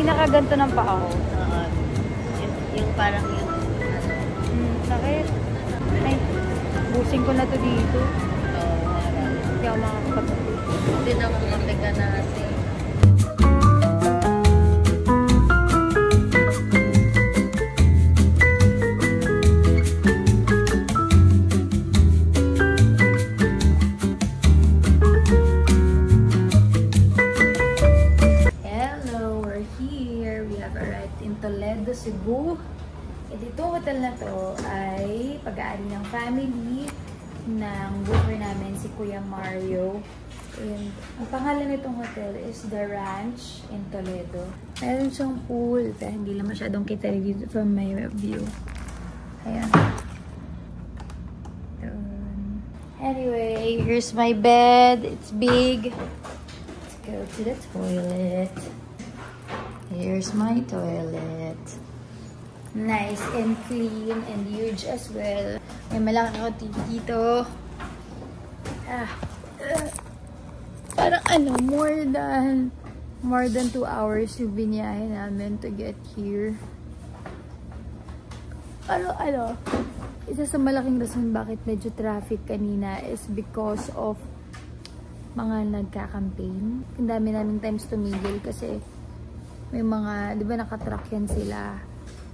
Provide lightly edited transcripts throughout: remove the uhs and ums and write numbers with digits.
nakaganto ng paa ko. Yung parang yung... Sakit. Ay, busing ko na to dito. Hindi ako makakapagod. Hindi na makakita na kasi. Toledo, Cebu. Dito hotel na to ay pag-aari ng family ng booker namin, si Kuya Mario. And ang pangalan nitong hotel is The Ranch in Toledo. Meron siyang pool, pero hindi lang masyadong kita dito from my view. Ayan. Anyway, here's my bed. It's big. Let's go to the toilet. Here's my toilet. Nice and clean and huge as well. May malaki ako TV dito. Parang ano, more than 2 hours yung biniyahe namin to get here. Isa sa malaking rason bakit medyo traffic kanina is because of mga nagka-campaign. Ang dami naming times tumigil kasi may mga, di ba nakatrack yan sila.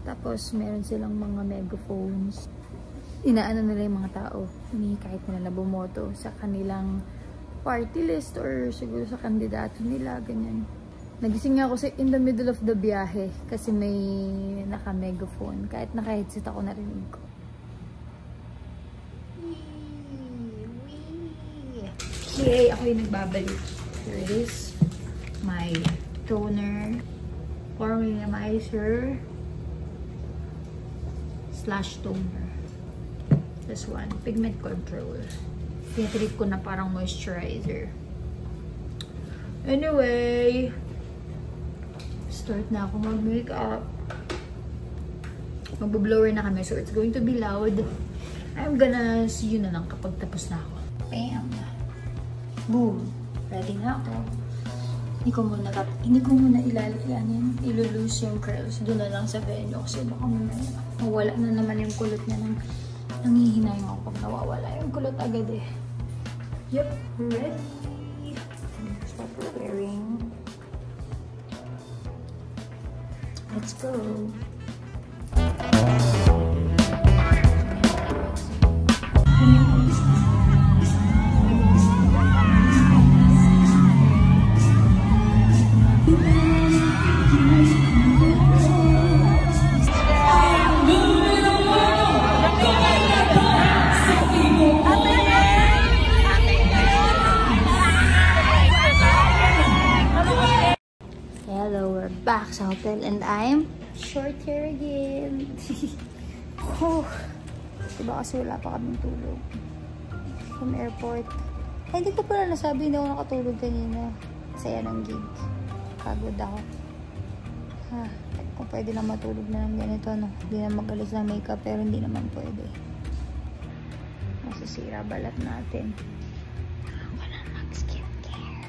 Tapos meron silang mga megaphones. Inaano nila yung mga tao. Kahit nila bumoto sa kanilang party list or siguro sa kandidato nila, ganyan. Nagising nga ako in the middle of the biyahe kasi may naka-megaphone. Kahit naka-headset ako, narinig ko. Okay, ako yung nagbabalik. Here it is. My toner. Formalizer / toner. This one, pigment control. Tinitreat ko na parang moisturizer. Anyway, start na ako mag-makeup. Mag-blower na kami, so it's going to be loud. I'm gonna see you na lang kapag tapos na ako. Bam! Boom! Ready na ako. Hindi ko muna ilulose yung curls. Doon na lang sa venue kasi baka mawala na naman yung kulot niya nang nangihinayang ako pag nawawala yung kulot agad eh. Yep, ready. Start preparing. Let's go. Back sa hotel and I'm short hair again. Diba kasi wala pa kaming tulog from airport. Ay, hindi ko pala nasabi, hindi ako nakatulog kanina. Saya ng gig. Pagod ako. Kung pwede lang matulog na ng ganito, no? Hindi na mag-alis ng makeup, pero hindi naman pwede. Masisira balat natin. Wala mag-skincare.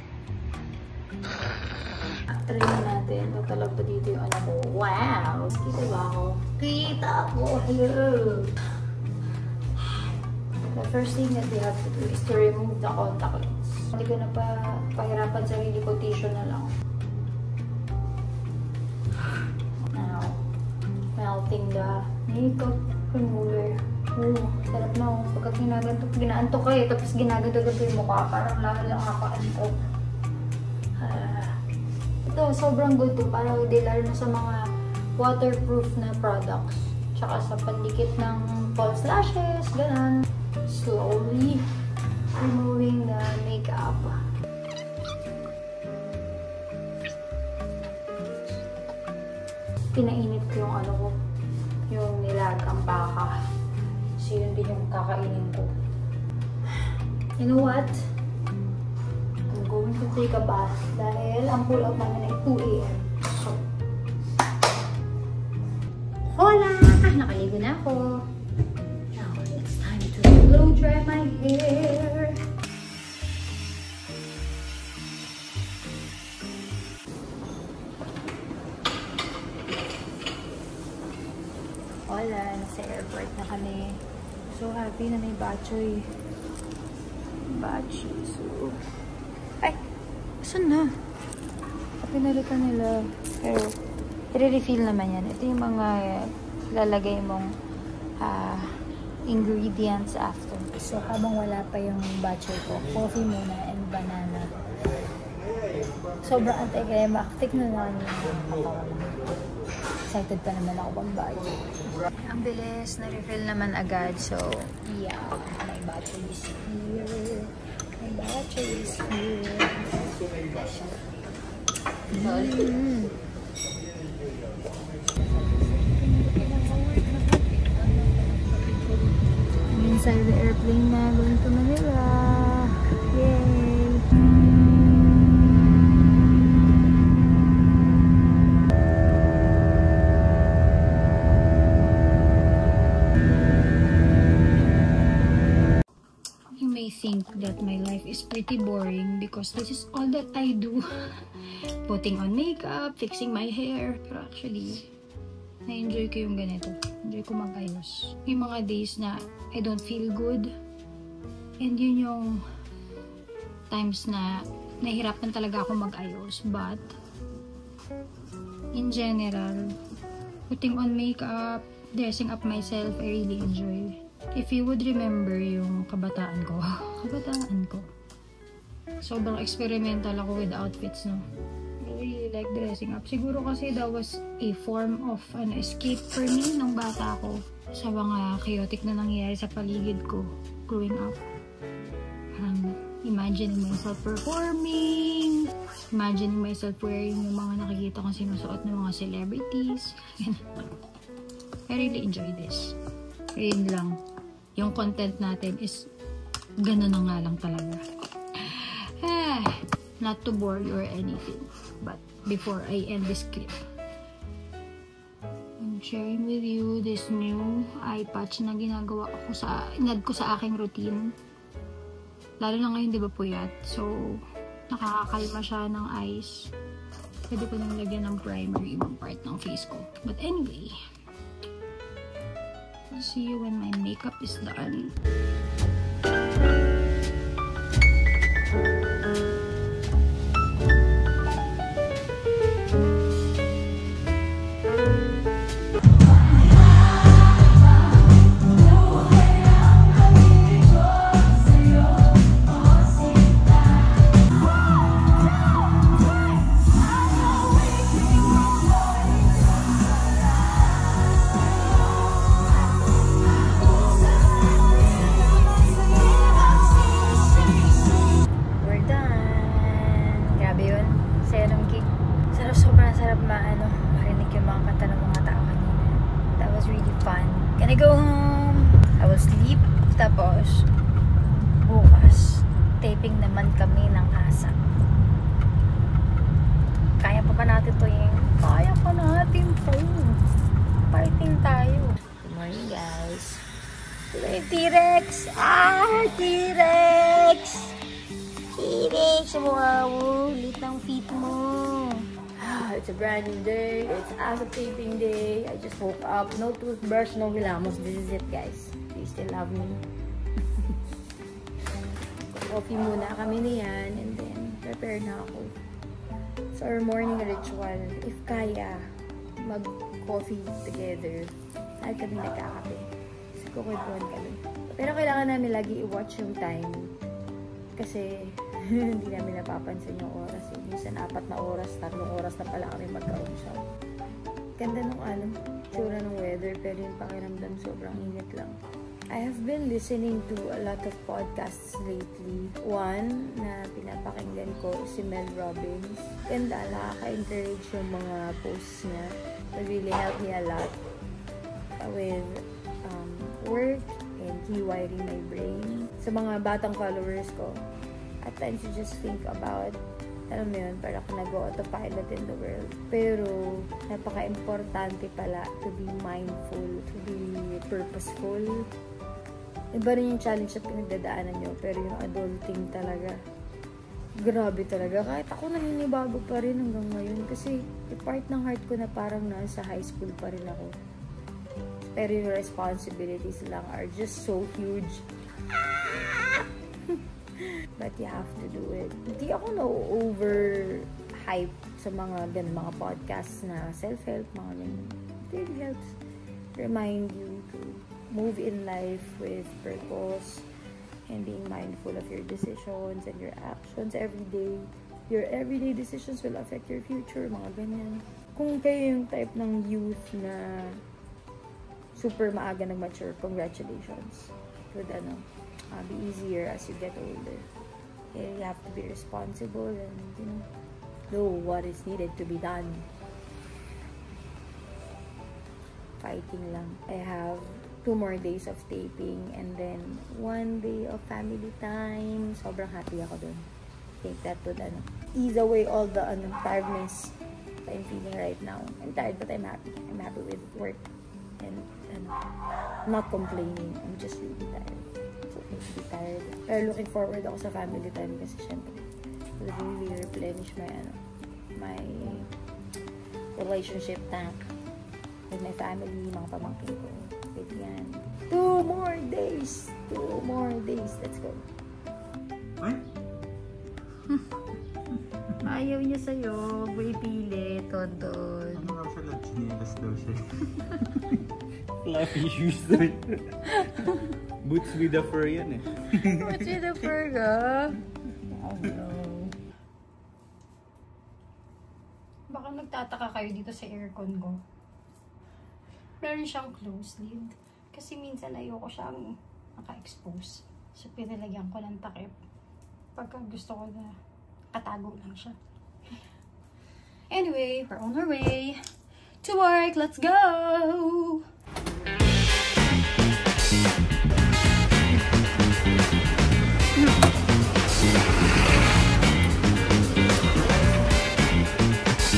Try natin. Tatalab ba dito yung anak ko? Wow! Kita ba ako? Kita ako! Hello! The first thing that we have to do is to remove the contact lens. Hindi ko na pahirapan sarili ko, tissue na lang. Now, melting the makeup remover. Sarap na. Pagkat ginaantok ka eh, tapos ginaganto yung mukha. Parang lalo lang nakaantok. Ito, sobrang good to. Para hindi lalo na sa mga waterproof na products. Tsaka sa pandikit ng false lashes, ganun. Slowly removing the makeup. Pinainit ko yung ano ko, yung nilagang baka. Kasi yun din yung kakainin ko. You know what? I'm going to take a bath dahil ang pull out namin ay 2 AM. So, hola! Nakaligo na ako. Now, it's time to blow dry my hair. kami. So happy na may batchoy. Batchoy. So, ay! Saan na? Pinalitan nila. Pero, i-refill naman yan. Ito yung mga lalagay mong ingredients after. So, habang wala pa yung batchoy ko, coffee muna and banana. Sobrang anti-climactic na naman yung katawan. Excited pa naman ako pang batchoy. Ang bilis, na-refill naman agad. So, yeah. My batchoy is here. My batchoy is here. Inside the airplane na going to Manila. Yay! You may think that my life is pretty boring because this is all that I do. Putting on makeup, fixing my hair. Pero actually, na-enjoy ko yung ganito. Enjoy ko mag-ayos. Yung mga days na I don't feel good. And yun yung times na nahihirapan talaga ako mag-ayos. But, in general, putting on makeup, dressing up myself, I really enjoy. If you would remember yung kabataan ko. Sobrang experimental ako with outfits, no? I really like dressing up. Siguro kasi that was a form of an escape for me nung bata ako sa mga chaotic na nangyayari sa paligid ko growing up. Imagining myself performing, imagining myself wearing yung mga nakikita kong sinusuot ng mga celebrities. I really enjoy this. Yun lang. Yung content natin is ganun na nga lang talaga. Not to bore you or anything. But before I end this clip, I'm sharing with you this new eye patch na ginagawa ko inad ko sa aking routine. Lalo na ngayon, di ba puyat? So, nakakakalma siya ng eyes. Pwede ko nang lagyan ng primer ibang part ng face ko. But anyway, I'll see you when my makeup is done. Marinig yung mga kanta ng mga tao kanina. That was really fun. Can I go home? I will sleep. Tapos, bukas, taping naman kami ng ASAP. Kaya pa natin to yung? Kaya pa natin to. Fighting tayo. Good morning, guys. Today, T-Rex! T-Rex! T-Rex! Wow! Lit ng feet mo. It's a brand new day. It's ASAP taping day. I just woke up. No toothbrush, no hilamos. This is it, guys. Do you still love me? Coffee muna kami niyan. And then, prepare na ako. So, our morning ritual. If kaya, mag-coffee together. Kahit kami nagkakape. So, kukwentuhan kami. Pero kailangan namin lagi i-watch yung time. Kasi, hindi namin napapansin yung oras. Minsan 4 na oras, 3 oras na pala kami magkausap. Ganda nung tsura ng weather, pero yung pakiramdam sobrang init lang. I have been listening to a lot of podcasts lately. One na pinapakinggan ko si Mel Robbins. Ganda, nakaka-encourage yung mga posts niya. It really helped me a lot with work and rewiring my brain. Sa mga batang followers ko, at times you just think about, alam mo yun, para ka nag-autopilot in the world. Pero, napaka-importante pala to be mindful, to be purposeful. Iba rin yung challenge na pinagdadaanan nyo, pero yung adulting talaga, grabe talaga. Kahit ako naninibago pa rin hanggang ngayon kasi yung part ng heart ko na parang nasa high school pa rin ako. Pero yung responsibilities lang are just so huge. But you have to do it. Hindi ako over-hype sa mga ganun, mga podcasts na self-help, mga ganun. It really helps remind you to move in life with purpose and being mindful of your decisions and your actions every day. Your everyday decisions will affect your future, mga ganyan. Kung kayo yung type ng youth na super maaga nag-mature, congratulations. It would be easier as you get older. You have to be responsible and, know what is needed to be done. Fighting lang. I have 2 more days of taping and then 1 day of family time. Sobrang happy ako dun. I think that would ease away all the tiredness that I'm feeling right now. I'm tired but I'm happy. I'm happy with work and I'm not complaining. I'm just really tired. It's okay to be tired. Pero looking forward ako sa family time kasi syempre it will really replenish my relationship tank with my family, mga pamangkin ko. Wait yan. 2 more days! 2 more days. Let's go. Ay? Ayaw niya sa'yo. May pili, Tonton. Ano nga siya? Chinelas daw siya. Fluffy shoes daw. Boots with the fur yan eh. Boots with the fur ka? Oh no. Baka nagtataka kayo dito sa aircon ko. Meron siyang closed lid. Kasi minsan ayoko siyang naka-expose. So, pinalagyan ko ng takip. Pagka gusto ko na katago lang siya. Anyway, we're on our way to work. Let's go!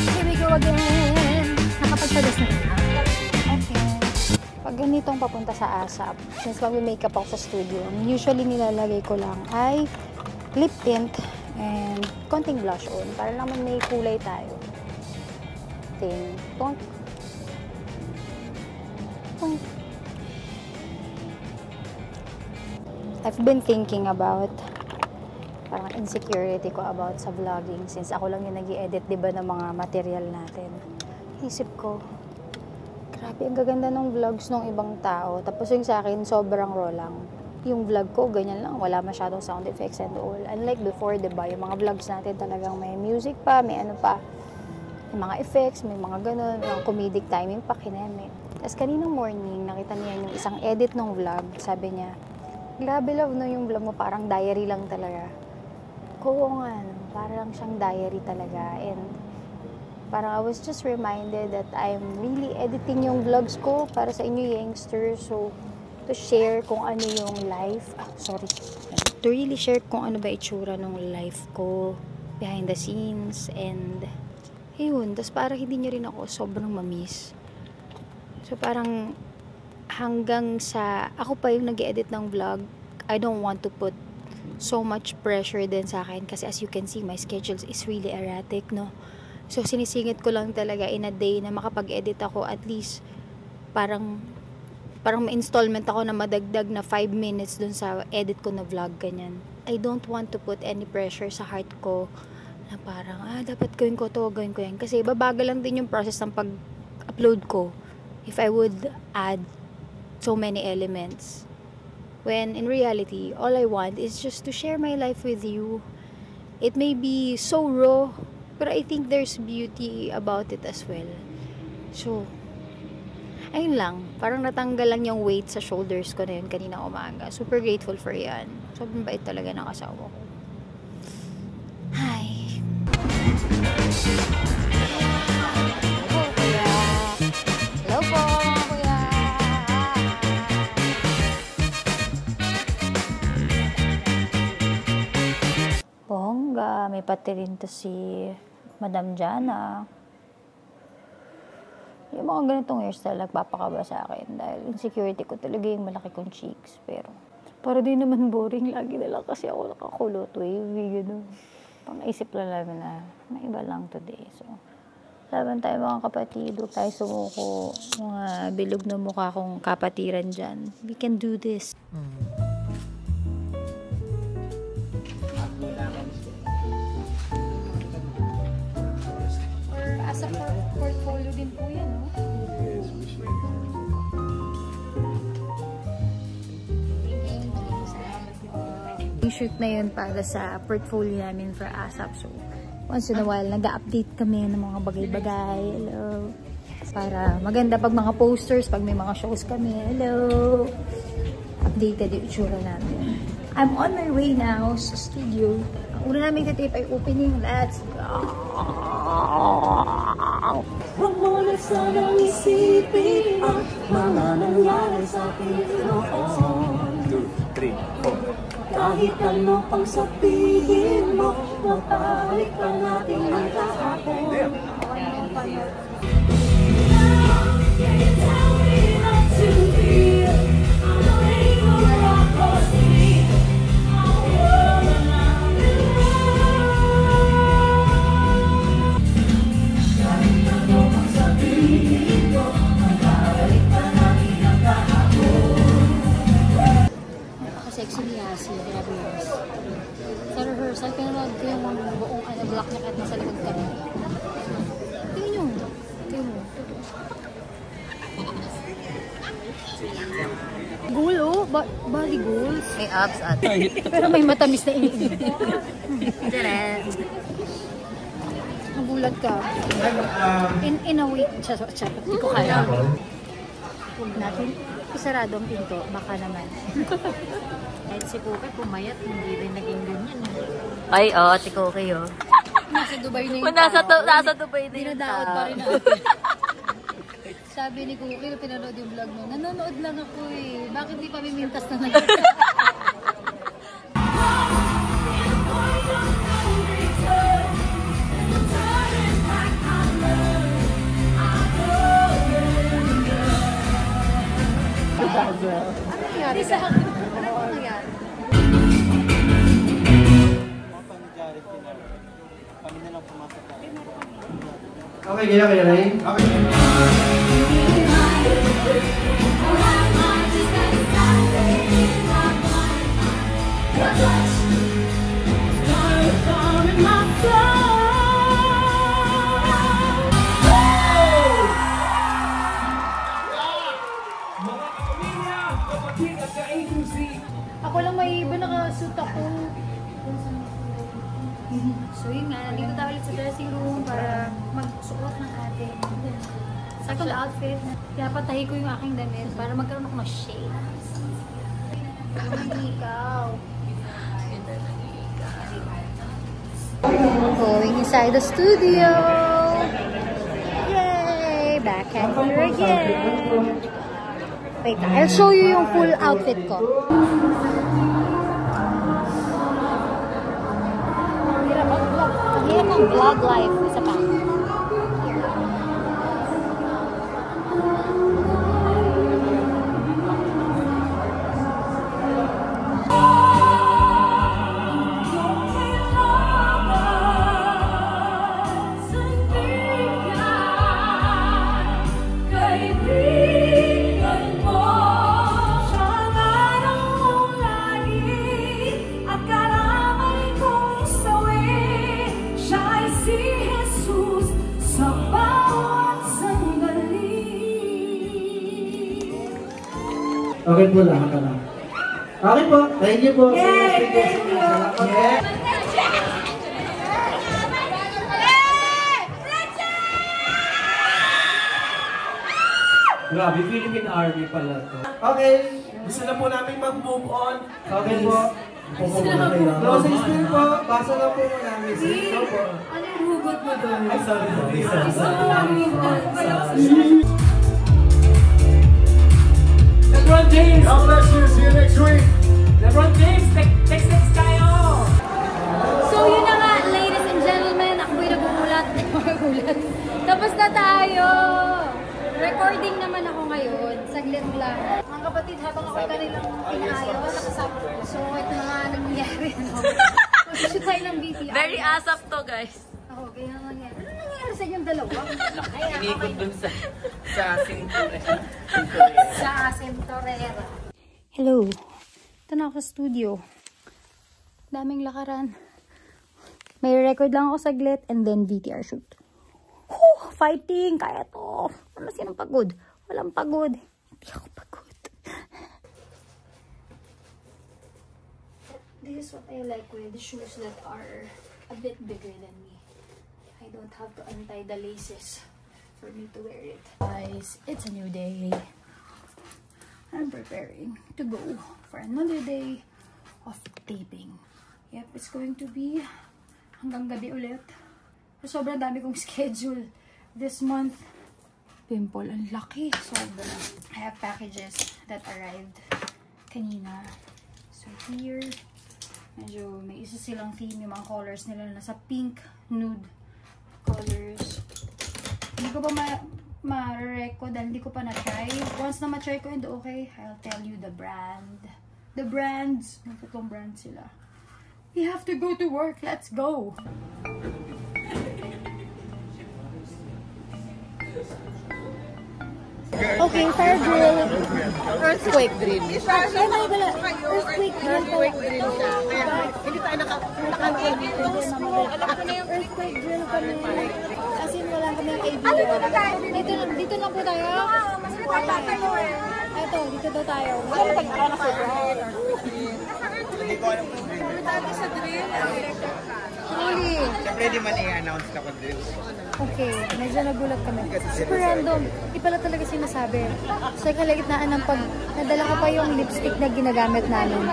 Here we go again! Nakapagpagas na rin. Okay. Pag ganitong papunta sa ASAP, since mag-makeup ako sa studio, usually nilalagay ko lang ay lip tint and konting blush on para naman may kulay tayo. Ting. Pong. Pong. I've been thinking about parang insecurity ko about sa vlogging since ako lang yung nag-i-edit, diba, ng mga material natin. Isip ko, grabe, ang gaganda ng vlogs ng ibang tao. Tapos yung sa akin, sobrang raw lang. Yung vlog ko, ganyan lang. Wala masyadong sound effects and all. Unlike before, diba? Yung mga vlogs natin talagang may music pa, may ano pa. May mga effects, may mga ganun. May comedic timing pa, kineme. Tapos kaninang morning, nakita niya yung isang edit ng vlog. Sabi niya, grabe love, no, yung vlog mo. Parang diary lang talaga. Oo nga, no? Parang siyang diary talaga. And parang I was just reminded that I'm really editing yung vlogs ko para sa inyo youngsters. So, to share kung ano yung life. To really share kung ano ba itsura ng life ko behind the scenes. And, ayun. Tapos parang hindi niya rin ako sobrang mamiss. So, parang hanggang sa ako pa yung nag-edit ng vlog, I don't want to put so much pressure din sa akin. Kasi as you can see, my schedule is really erratic, no? So, sinisingit ko lang talaga in a day na makapag-edit ako at least parang ma-installment ako na madagdag na 5 minutes dun sa edit ko na vlog, ganyan. I don't want to put any pressure sa heart ko na parang, dapat gawin ko to, gawin ko yan. Kasi babagal lang din yung process ng pag-upload ko if I would add so many elements. When in reality, all I want is just to share my life with you. It may be so raw, but I think there's beauty about it as well. So, ayun lang. Parang natanggal lang yung weight sa shoulders ko na yun kanina umaga. Super grateful for yan. Sobrang bait talaga ng asawa ko. Hi! Hello, kuya! Hello po, kuya! Bongga, may pati rin to si Madam Jana. Yung mga ganitong hairstyle nagpapakaba sa akin dahil insecurity ko talaga yung malaki kong cheeks. Pero para din naman boring, lagi na lang kasi ako nakakulot, wavy, gano'n. Pang-isip lang namin na may iba lang today. So, Laban tayo mga kapatid. Huwag tayo sumuko. Mga bilog na mukha kong kapatiran dyan. We can do this. Or as a portfolio din po yan, no? Yes, we should. T-shirt na yun para sa portfolio namin for ASAP. So, once in a while, nag-update kami ng mga bagay-bagay. Hello. Para maganda pag mga posters, pag may mga shows kami. Hello. Updated yung itsura namin. I'm on my way now sa studio. Ang una namin ka-tape ay opening. Let's go! Huwag mo na sanang isipin ang mga nangyari sa ating noon. 2, 3, 4. Kahit ano pang sabihin mo, mapalik pa natin ang kahapon. Sexy ni Yasi, grabe yun. Sa rehearsal, pinanood ko yung buong black niya kahit nasa likod kami. Tingin nyo. Tingin mo. Goal, oh. Body goals. May abs at. Pero may matamis na iniinom. Diyan. Nagulat ka. In a week. Hindi ko kaya. Huwag natin isarado ang pinto. Baka naman. Kahit si Cookie pumayat, hindi rin naging ganyan. Ay, oo, si Cookie, oh. Nasa Dubai na yung Kung nasa Dubai na yung dinadaot pa rin natin. Sabi ni Cookie, pinanood yung vlog mo, nanonood lang ako eh. Bakit di pa mimintas na nagkita? Ano nangyari sa akin? Ano nangyari? Okay, kaya na rin? Okay. Ako lang may iba, nakasuit ako. So yun nga, nandito tayo ulit sa dressing room para magsuot ng ating sakto outfit. Pinapatahi ko yung aking damit para magkaroon ako ng shade. Ikaw. Going inside the studio. Yay! Back at here again. Wait, I'll show you yung full outfit ko. Hirap ang vlog life. Isa pa. Okay po, lahat ka lang. Okay po, thank you po. Yay! Thank you. Grabe, Philippine Army pala to. Okay. Gusto na po namin mag-move on. Okay po. Closing spill po. Basa na po muna. Go po. Ano yung hugot mo doon? Ay, sorry. LeBron James! God bless you. See you next week. LeBron James, text tayo! So yun na nga, ladies and gentlemen, ako yung nagugulat. Tapos na tayo! Recording naman ako ngayon, saglit lang. Mga kapatid, habang ako kanilang inaayos, nakasama ko. So ito na nga nangyayari. Shoot tayo ng BTR. Very ASAP to, guys. Oo, kaya nangyayari. Ano nangyayari sa inyong dalawa. Inikot dun sa Cinturera. Sa Cinturera. Hello. Ito na ako sa studio. Daming lakaran. May record lang ako saglit and then VTR shoot. Whew, fighting! Kaya to. Ano sinong pagod? Walang pagod. Hindi ako pagod. This is what I like with shoes that are a bit bigger than me. I don't have to untie the laces for me to wear it. Guys, it's a new day. I'm preparing to go for another day of taping. Yep, it's going to be hanggang gabi ulit. Sobrang dami kong schedule this month. Pimple, ang laki. Sobrang. I have packages that arrived kanina. So here, medyo may isa silang theme. Yung mga colors nila nasa pink, nude colors. Hindi ko pa ma-record dahil hindi ko pa na-try. Once na ma-try ko and okay, I'll tell you the brand. The brands. Magtatong brand sila. We have to go to work. Let's go! Okay, fire drill. Earthquake drill. Ay, may bala. Earthquake drill. Hindi tayo naka-earthquake drill kami. As in, wala kami ang idea. Dito lang po tayo. Ito, dito daw tayo. Wala tag-araw na sa drill. Hindi ko alam kung drill. Sabi sa drill. Really? Siyempre, di man i-announce kapag drill. Okay, medyo nagulat kami. Super random. Di pala talaga sinasabi. Sa kalagitnaan ng nadala ko pa yung lipstick na ginagamit namin.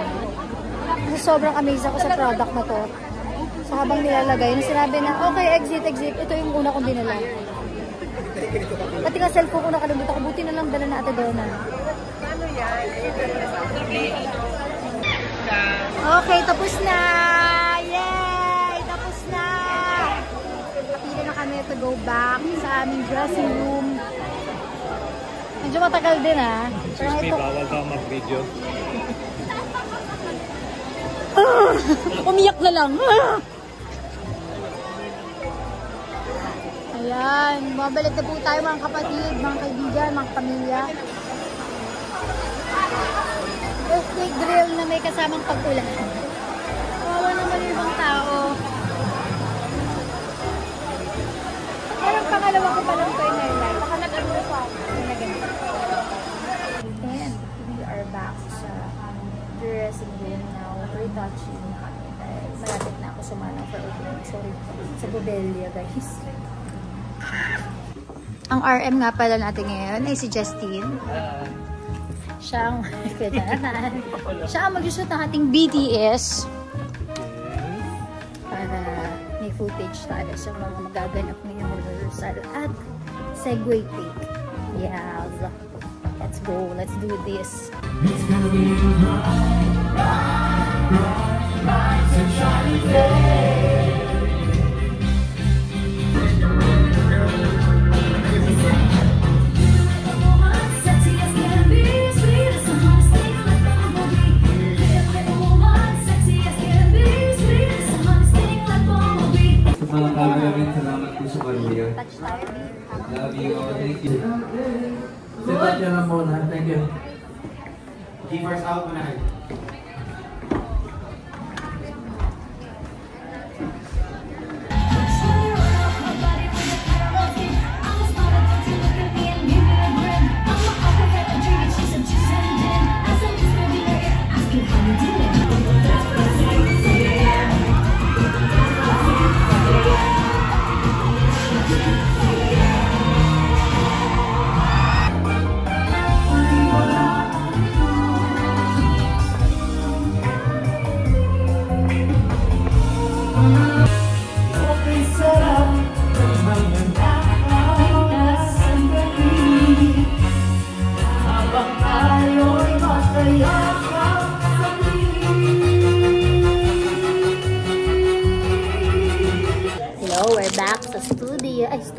Kasi sobrang amazed ako sa product na to. So habang nilalagay, nung sinabi na, okay, exit. Ito yung una kong dinala. Pati nga cellphone ko nakalimutan ko. Buti na lang dala na Ate Donna. Okay, tapos na! Yay! Tapos na! Kapila na kami to go back sa aming dressing room. Medyo matagal din Excuse me, bawal daw mag-video. Umiyak na lang. Ayan, mabalik na po tayo mga kapatid, mga kaibigan, mga pamilya. Earthquake drill na may kasamang pag-ulan. Kawawa naman yung ibang tao. Parang pangalawa ko pa lang ito in my life. Baka nag-ano sa akin. And we are back sa dressing room now. Retouching na kami. Dahil malapit na ako sumanang for opening. Sorry sa Bobelia, guys. Ang RM nga pala natin ngayon ay si Justine. Siya ang mag-shoot ng ating BTS para may footage tayo sa mga magaganap ngayong rehearsal at segue take. Yes. Let's go. Let's do this. It's gonna be a bright sunshiny day. Mga cameramen, salamat po sa kanya. Love you all. Thank you. Sit up yan lang muna. Thank you. G-Force out mo na.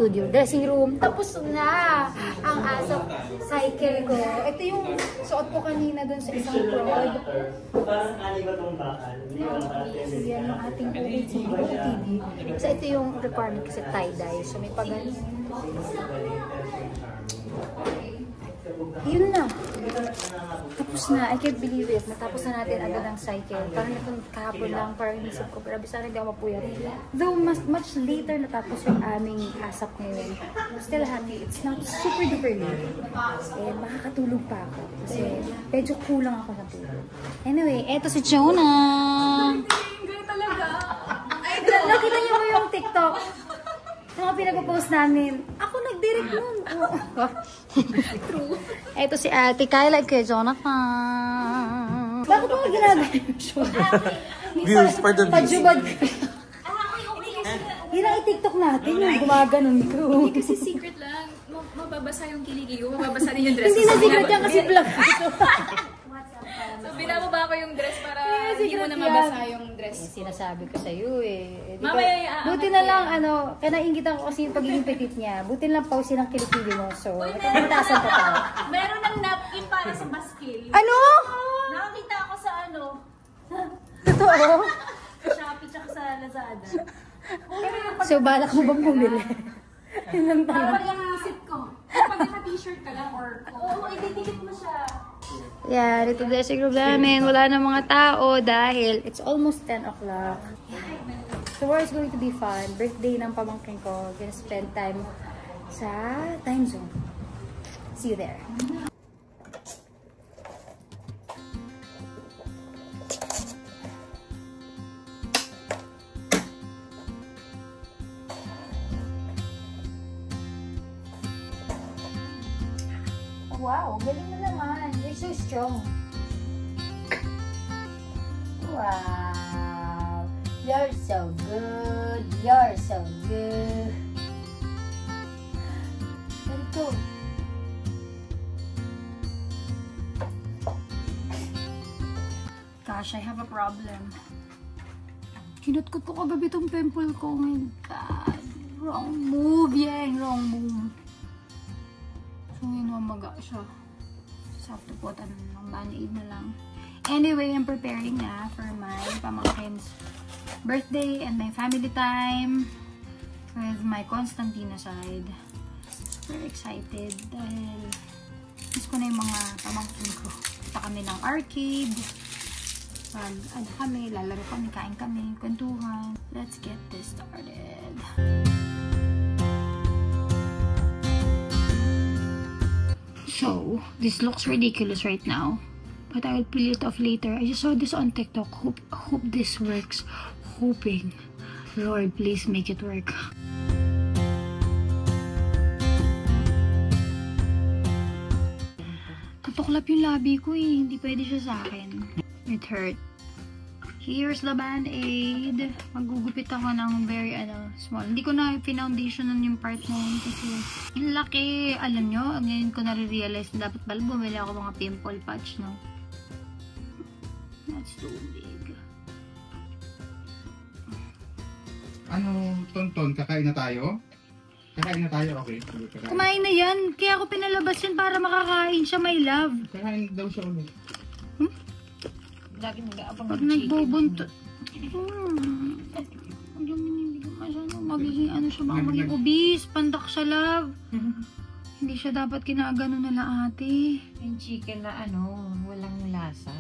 studio, dressing room. Tapos na ang asap cycle ko. Ito yung suot ko kanina dun sa isang prod. Parang ani ba itong bakal? Yan ang ating OOTD. So ito yung requirement kasi tie-dye. So may pagano. Yun na. Tapos na. I can't believe it. Natapos na natin agad ang cycle. Parang natun kahapon lang. Parang inisip ko. Grabe, sana hindi ako mapuyat. Though much later natapos yung aming asap ngayon. I'm still happy. It's not super duper late. And makakatulog pa ako. Kasi medyo kulang ako sa tulog. Anyway, eto si Jonah. Gaya talaga. Nakita niyo mo yung TikTok? Mga pinag-post namin. Ako nag-direct nun. True. Eto si Ate Kyla kay Jonathan. Bakit mo ginagawa yung show? Views for the views. Pajubad ka. Yun ang i-TikTok natin yung gumaganon ko. Hindi kasi secret lang. Mababasa yung kiligi ko. Mababasa rin yung dress. Hindi na secret yan kasi vlog. So, binababa ko yung dress para hindi mo na mabasa yung dress. Sinasabi ko sa'yo eh. Mamaya Buti na lang, kanaingitan ko kasi yung pagiging petit niya. Buti na lang pausin ang kilikili mo. So, nagtasan ko pa. Meron ng napkin para sa baskil. Ano? Nakakita ako sa Totoo? Shopee tsaka sa Lazada. So, balak mo bang bumili? Yun ang tanong. Parang isip ko. Pag naka-t-shirt ka lang or... Oo, ididikit mo siya. Yeah, dito dressing room namin. Wala na mga tao dahil it's almost 10 o'clock. Tomorrow's going to be fun. Birthday ng pamangkin ko. Gonna spend time sa time zone. See you there. Wow, galing na naman. You're so strong. Wow. You're so good. You're so good. Let it go. Gosh, I have a problem. Kinutkot ko kagabi tong pimple ko. Oh my God. Wrong move, yang. Wrong move. So, yun, mamaga siya. Just have to put ng band-aid na lang. Anyway, I'm preparing na for my pamangkin's birthday and my family time with my Constantina side. Super excited dahil miss ko na yung mga pamangkin ko. Punta kami ng arcade. Kami, lalaro kami, kain kami, kwentuhan. Let's get this started. So, this looks ridiculous right now, but I will peel it off later. I just saw this on TikTok. Hope this works. Hoping. Lord, please make it work. Katuklap yung labi ko eh. Hindi pwede siya sa akin. It hurt. Here's the band-aid. Magugupit ako ng very small. Hindi ko na pinoundationan yung part na yun kasi yung laki. Alam nyo, ngayon ko na-realize na dapat pala bumili ako mga pimple patch, no? That's too big. Ano, Tonton, kakain na tayo? Kakain na tayo, okay. Kumain na yan. Kaya ako pinalabas yan para makakain siya, my love. Kakain daw siya ulit. Lagi nag-aabang Pag nagbubuntot. Hindi ko masyadong magiging siya, baka maging obese. Pandak siya, love. Hindi siya dapat kinagano nila ate. Yung chicken na walang lasa.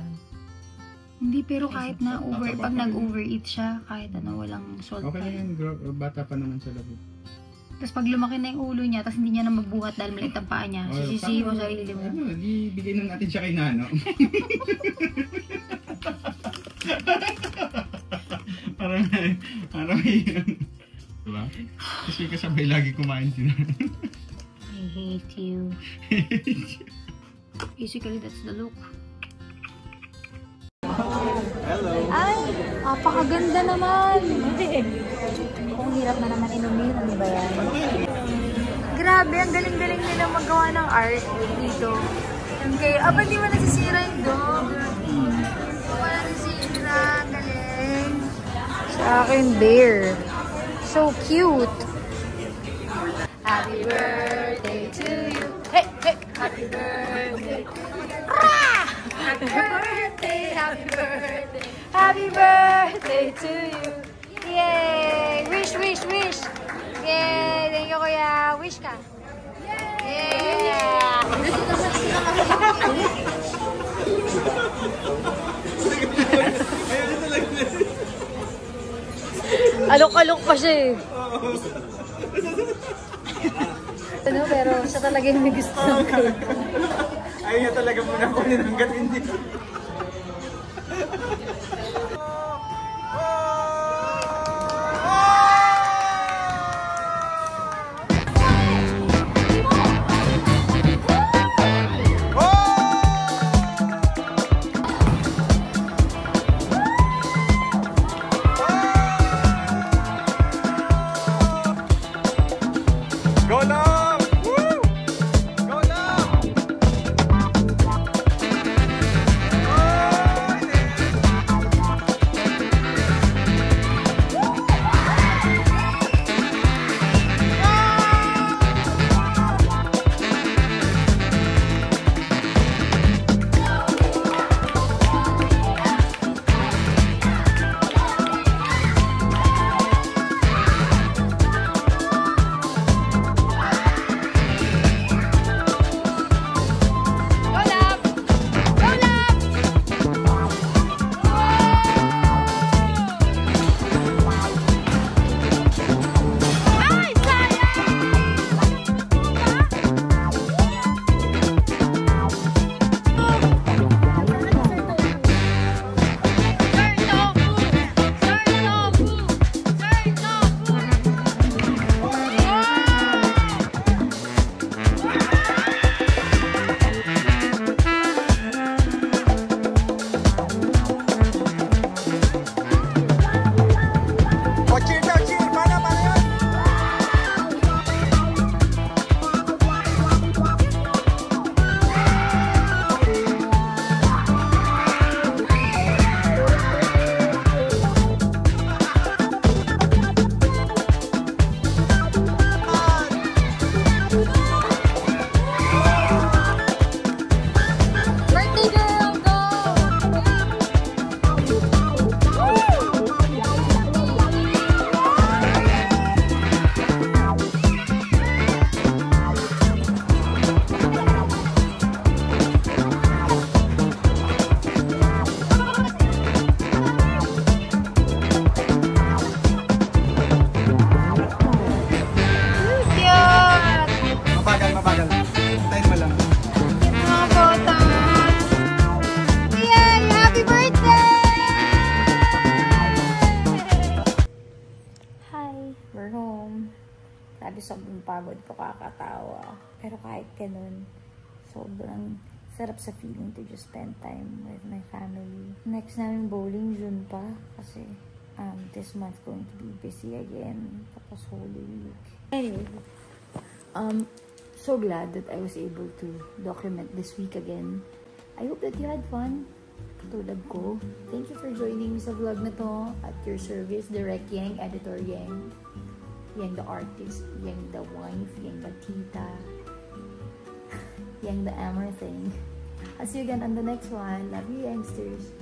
Hindi, pero kahit na pag nag-overeat siya, kahit walang salt. Okay na yan, bata pa naman sa labo. Tapos pag lumaki na yung ulo niya, tapos hindi niya na magbuhat dahil maliit ang paa niya, sisisihin mo sa sarili mo. Ibigay na natin siya kay Nano. Parang yun. Diba? Kasi kasabay lagi kumain sila. I hate you. Basically, that's the look. Hello! Ay! Apakaganda naman! Kung hirap na naman inumin, ano ba yan? Grabe, ang galing-galing nila magawa ng art dito. Okay, ba't di mo nasisira yung dog? Wala nasisira, galing. Sa akin, bear. So cute. Happy birthday to you. Hey, hey. Happy birthday. Ah! Happy birthday, happy birthday. Happy birthday to you. Yay! Wish, wish, wish. Yay! Thank you, kuya. Wish ka. Yeah! Alok-alok pa siya eh. Ano, pero siya talaga yung may gusto ng cake. Ayaw niya talaga muna kunin hanggat hindi. Go lang! Woo! Go lang! Grabe, sobrang pagod ko, kakatawa. Pero kahit ganun, sobrang sarap sa feeling to just spend time with my family. Next namin bowling, June pa. Kasi this month going to be busy again. Tapos Holy Week. Anyway, so glad that I was able to document this week again. I hope that you had fun. Katulad ko. Thank you for joining me sa vlog na to. At your service, Direct Yang, Editor Yang. Yang the artist, Yang the wife, Yang the tita, Yang the Amor thing. I'll see you again on the next one. Love you, youngsters.